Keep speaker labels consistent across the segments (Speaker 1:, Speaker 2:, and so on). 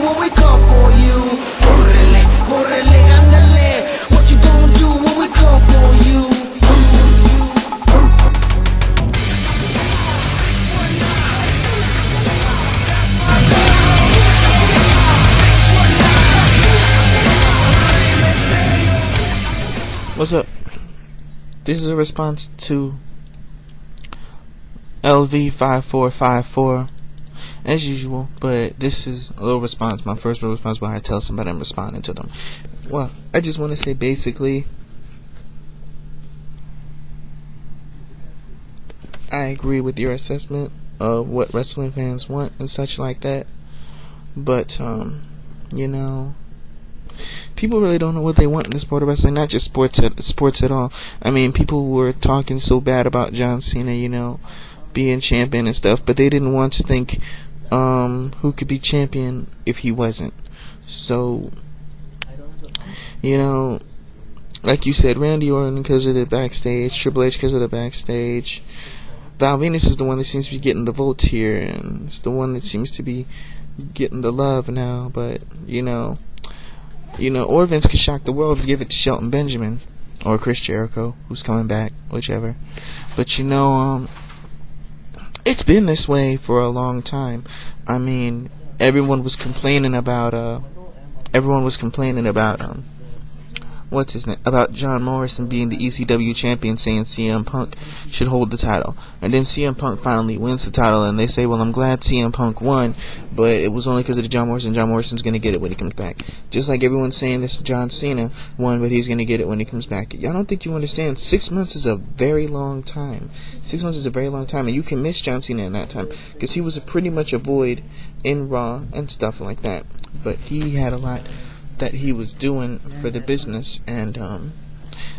Speaker 1: when we come for you? Correle, correle, ándale. What you gonna do when we come for you?
Speaker 2: What's up? This is a response to LV5454 as usual, but this is a little response, my first real response where I tell somebody I'm responding to them. Well, I just want to say basically I agree with your assessment of what wrestling fans want and such like that, but you know, people really don't know what they want in the sport of wrestling, not just sports at all. I mean, people were talking so bad about John Cena, you know, being champion and stuff, but they didn't want to think who could be champion if he wasn't. So, you know, like you said, Randy Orton because of the backstage, Triple H because of the backstage. Val Venus is the one that seems to be getting the votes here, and it's the one that seems to be getting the love now, but, you know, or Vince could shock the world to give it to Shelton Benjamin or Chris Jericho, who's coming back, whichever. But you know, it's been this way for a long time. I mean, everyone was complaining about what's his name, about John Morrison being the ECW champion, saying CM Punk should hold the title. And then CM Punk finally wins the title, and they say, well, I'm glad CM Punk won, but it was only because of John Morrison. John Morrison's going to get it when he comes back. Just like everyone's saying this John Cena won, but he's going to get it when he comes back. I don't think you understand. 6 months is a very long time. 6 months is a very long time, and you can miss John Cena in that time, because he was pretty much a void in Raw and stuff like that. But he had a lot that he was doing for the business, and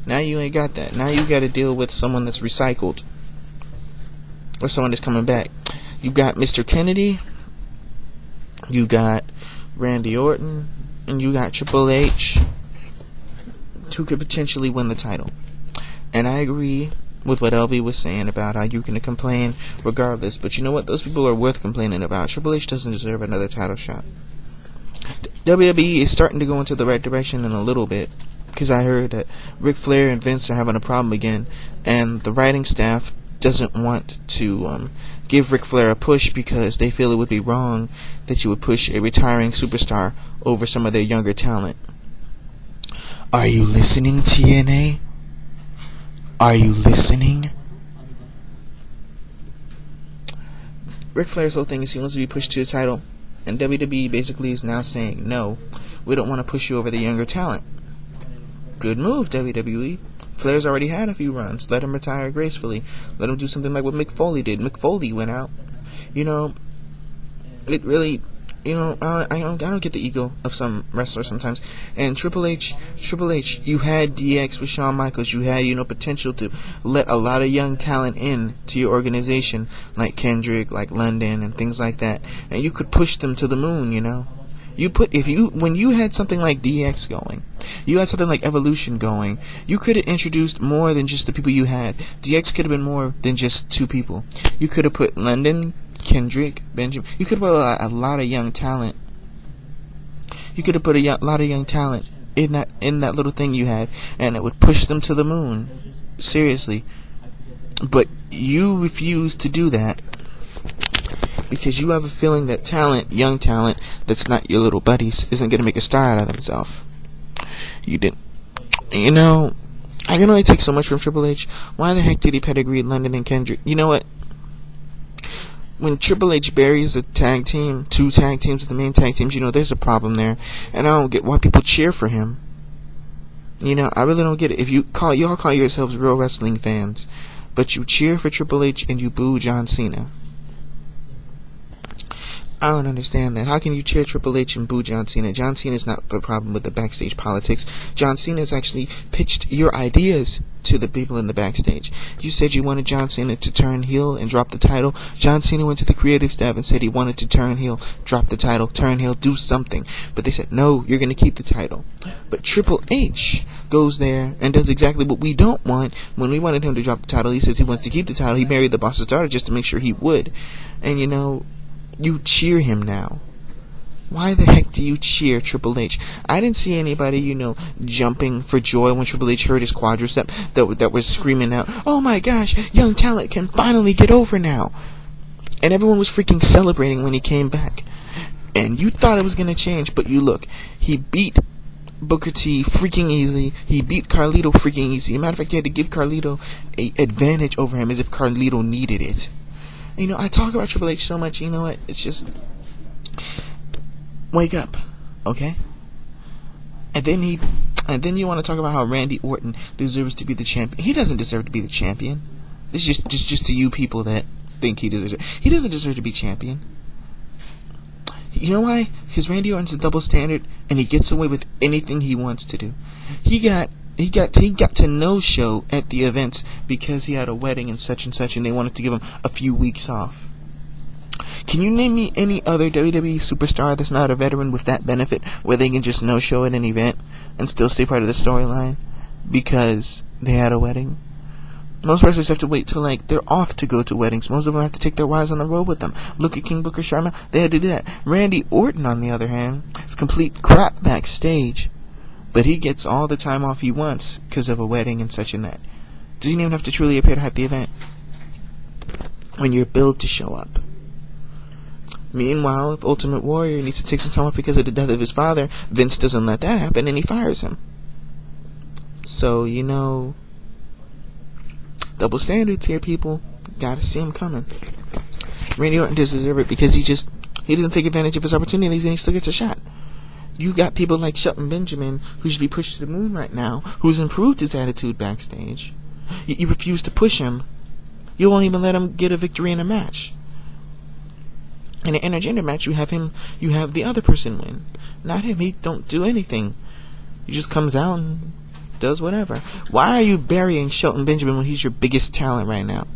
Speaker 2: now you ain't got that. Now you got to deal with someone that's recycled, or someone that's coming back. You got Mr. Kennedy, you got Randy Orton, and you got Triple H, who could potentially win the title. And I agree with what LB was saying about how you can complain regardless, but you know what? Those people are worth complaining about. Triple H doesn't deserve another title shot. WWE is starting to go into the right direction in a little bit, because I heard that Ric Flair and Vince are having a problem again, and the writing staff doesn't want to give Ric Flair a push because they feel it would be wrong that you would push a retiring superstar over some of their younger talent. Are you listening, TNA? Are you listening? Ric Flair's whole thing is he wants to be pushed to the title, and WWE basically is now saying, no, we don't want to push you over the younger talent. Good move, WWE. Flair's already had a few runs. Let him retire gracefully. Let him do something like what Mick Foley did. Mick Foley went out. You know, it really, you know, I don't get the ego of some wrestlers sometimes. And Triple H, you had DX with Shawn Michaels. You had, you know, potential to let a lot of young talent in to your organization, like Kendrick, like London, and things like that. And you could push them to the moon, you know. When you had something like DX going, you had something like Evolution going, you could have introduced more than just the people you had. DX could have been more than just two people. You could have put London, Kendrick, Benjamin. You could have put a lot of young talent. You could have put a lot of young talent in that little thing you had, and it would push them to the moon. Seriously. But you refuse to do that, because you have a feeling that talent, young talent, that's not your little buddies, isn't going to make a star out of themselves. You didn't. You know, I can only take so much from Triple H. Why the heck did he pedigree London and Kendrick? You know what? When Triple H buries a tag team, two tag teams with the main tag teams, you know, there's a problem there. And I don't get why people cheer for him. You know, I really don't get it. If y'all call yourselves real wrestling fans, but you cheer for Triple H and you boo John Cena. I don't understand that. How can you cheer Triple H and boo John Cena? John Cena's not the problem with the backstage politics. John Cena's actually pitched your ideas to the people in the backstage. You said you wanted John Cena to turn heel and drop the title. John Cena went to the creative staff and said he wanted to turn heel, drop the title, turn heel, do something. But they said, no, you're going to keep the title. But Triple H goes there and does exactly what we don't want. When we wanted him to drop the title, he says he wants to keep the title. He married the boss's daughter just to make sure he would. And you know, you cheer him now. Why the heck do you cheer Triple H? I didn't see anybody, jumping for joy when Triple H hurt his quadricep that was screaming out, "Oh my gosh, young talent can finally get over now." And everyone was freaking celebrating when he came back. And you thought it was going to change, but you look. He beat Booker T freaking easy. He beat Carlito freaking easy. As a matter of fact, he had to give Carlito an advantage over him as if Carlito needed it. I talk about Triple H so much, you know what? It's just... wake up, okay? And then you want to talk about how Randy Orton deserves to be the champion. He doesn't deserve to be the champion. This is just to you people that think he deserves it. He doesn't deserve to be champion. You know why? Because Randy Orton's a double standard, and he gets away with anything he wants to do. He got to no-show at the events because he had a wedding and such, and they wanted to give him a few weeks off. Can you name me any other WWE superstar that's not a veteran with that benefit, where they can just no-show at an event and still stay part of the storyline because they had a wedding? Most wrestlers have to wait till they're off to go to weddings. Most of them have to take their wives on the road with them. Look at King Booker Sharma. They had to do that. Randy Orton, on the other hand, is complete crap backstage. But he gets all the time off he wants because of a wedding and such and that. Doesn't even have to truly appear to hype the event when you're billed to show up. Meanwhile, if Ultimate Warrior needs to take some time off because of the death of his father, Vince doesn't let that happen and he fires him. So, double standards here, people. Gotta see him coming. Randy Orton doesn't deserve it because he doesn't take advantage of his opportunities and he still gets a shot. You got people like Shelton Benjamin, who should be pushed to the moon right now, who's improved his attitude backstage. You refuse to push him. You won't even let him get a victory in a match. In an intergender match, you have the other person win. Not him. He don't do anything. He just comes out and does whatever. Why are you burying Shelton Benjamin when he's your biggest talent right now?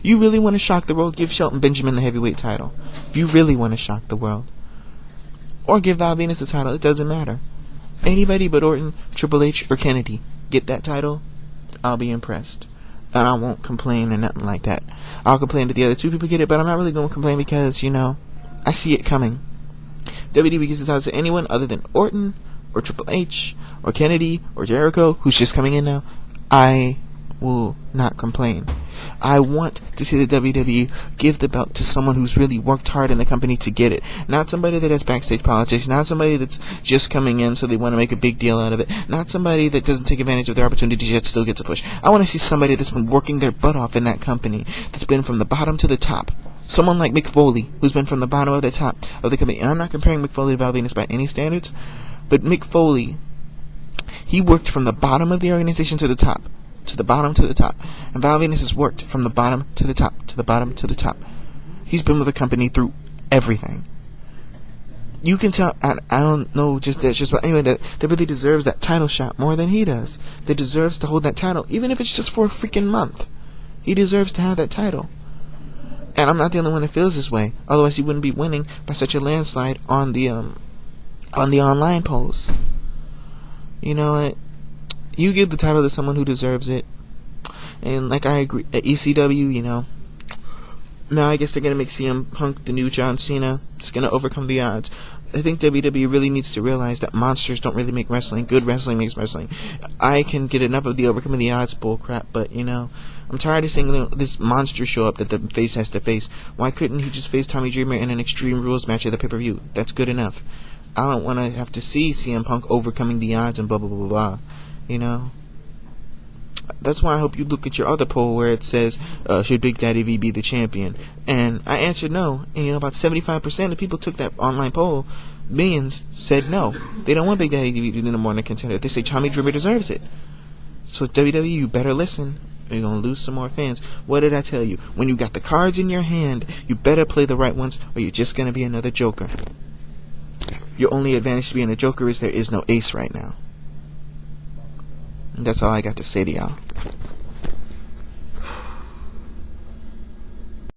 Speaker 2: You really want to shock the world? Give Shelton Benjamin the heavyweight title. If you really want to shock the world. Or give Val Venus the title. It doesn't matter. Anybody but Orton, Triple H, or Kennedy get that title, I'll be impressed. And I won't complain or nothing like that. I'll complain that the other two people get it, but I'm not really going to complain because, I see it coming. WWE gives the title to anyone other than Orton, or Triple H, or Kennedy, or Jericho, who's just coming in now. I will not complain. I want to see the WWE give the belt to someone who's really worked hard in the company to get it. Not somebody that has backstage politics. Not somebody that's just coming in so they want to make a big deal out of it. Not somebody that doesn't take advantage of their opportunities yet still gets a push. I want to see somebody that's been working their butt off in that company. That's been from the bottom to the top. Someone like Mick Foley, who's been from the bottom of the top of the company. And I'm not comparing Mick Foley to Val Venus by any standards. But Mick Foley, he worked from the bottom of the organization to the top. To the bottom to the top. And Val Venus has worked from the bottom to the top, to the bottom to the top. He's been with the company through everything. You can tell, I don't know, just about anyone that really deserves that title shot more than he does. That deserves to hold that title, even if it's just for a freaking month. He deserves to have that title. And I'm not the only one that feels this way. Otherwise he wouldn't be winning by such a landslide on the online polls. You know what? You give the title to someone who deserves it. And like I agree, at ECW, now I guess they're going to make CM Punk the new John Cena. It's going to overcome the odds. I think WWE really needs to realize that monsters don't really make wrestling. Good wrestling makes wrestling. I can get enough of the overcoming the odds bullcrap, but, I'm tired of seeing this monster show up that the face has to face. Why couldn't he just face Tommy Dreamer in an Extreme Rules match at the pay-per-view? That's good enough. I don't want to have to see CM Punk overcoming the odds and blah, blah, blah, blah. That's why I hope you look at your other poll where it says, should Big Daddy V be the champion? And I answered no. And about 75% of people took that online poll. Millions said no. They don't want Big Daddy V to be the number one contender. They say Tommy Dreamer deserves it. So WWE, you better listen. Or you're going to lose some more fans. What did I tell you? When you got the cards in your hand, you better play the right ones or you're just going to be another joker. Your only advantage to being a joker is there is no ace right now. And that's all I got to say to y'all.